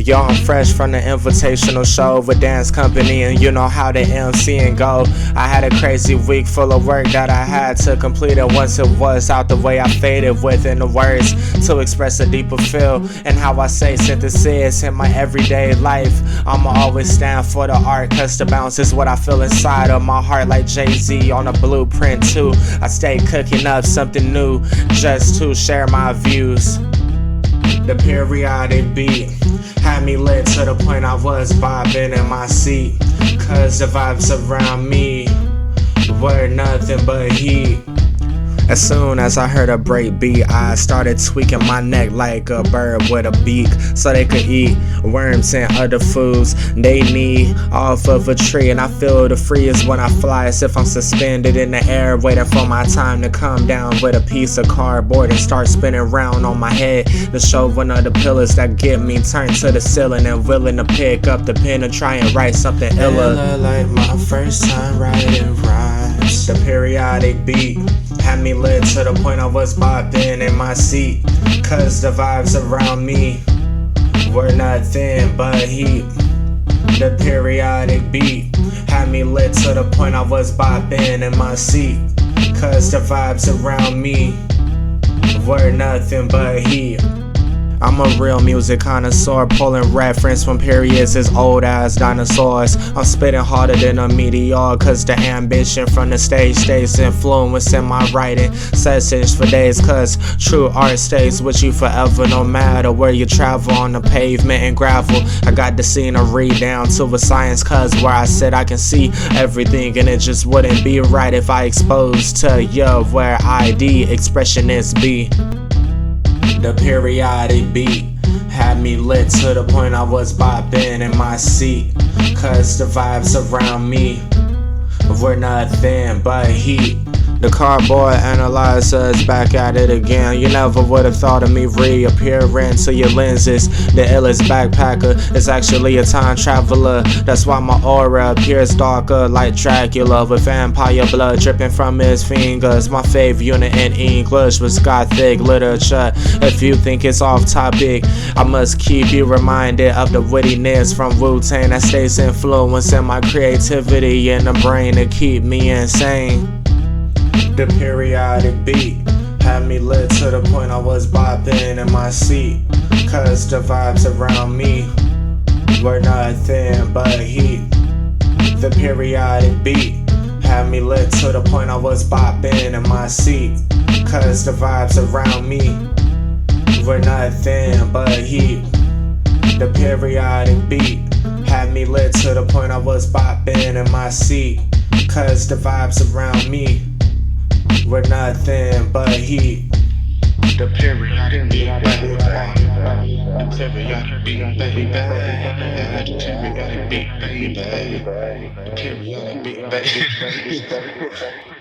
Yo, I'm fresh from the invitational show with dance company, and you know how the MCing go. I had a crazy week full of work that I had to complete, and once it was out the way, I faded within the words to express a deeper feel and how I say synthesis in my everyday life. I'ma always stand for the art, cause the bounce is what I feel inside of my heart, like Jay-Z on a blueprint too. I stay cooking up something new just to share my views. The periodic beat had me lit to the point I was bobbing in my seat, cause the vibes around me were nothing but heat. As soon as I heard a break beat, I started tweaking my neck like a bird with a beak, so they could eat worms and other foods they need off of a tree. And I feel the freest when I fly, as if I'm suspended in the air, waiting for my time to come down with a piece of cardboard and start spinning round on my head to show one of the pillars that get me turned to the ceiling and willing to pick up the pen and try and write something iller. Like my first time writing rhymes. The periodic beat had me lit to the point I was bobbing in my seat, cause the vibes around me were nothing but heat. The periodic beat had me lit to the point I was bobbing in my seat, cause the vibes around me were nothing but heat. I'm a real music connoisseur, pulling reference from periods as old as dinosaurs. I'm spitting harder than a meteor, cause the ambition from the stage stays influencing my writing sessions for days, cause true art stays with you forever, no matter where you travel on the pavement and gravel. I got the scenery down to a science, cause where I sit I can see everything, and it just wouldn't be right if I exposed to you where ID expressionists be. The periodic beat had me lit to the point I was bobbing in my seat, cause the vibes around me were nothing but heat. The cardboard analyzer is back at it again. You never would have thought of me reappearing to your lenses. The illest backpacker is actually a time traveler. That's why my aura appears darker like Dracula, with vampire blood dripping from his fingers. My favorite unit in English was Gothic literature. If you think it's off topic, I must keep you reminded of the wittiness from Wu-Tang that stays influencing my creativity in the brain to keep me insane. The periodic beat had me lit to the point I was bobbing in my seat, cause the vibes around me were nothing but heat. The periodic beat had me lit to the point I was bobbing in my seat, cause the vibes around me were nothing but heat. The periodic beat had me lit to the point I was bobbing in my seat, cause the vibes around me were nothing but heat. The periodic beat, baby. The periodic beat, baby. The periodic beat, baby. The periodic beat, baby.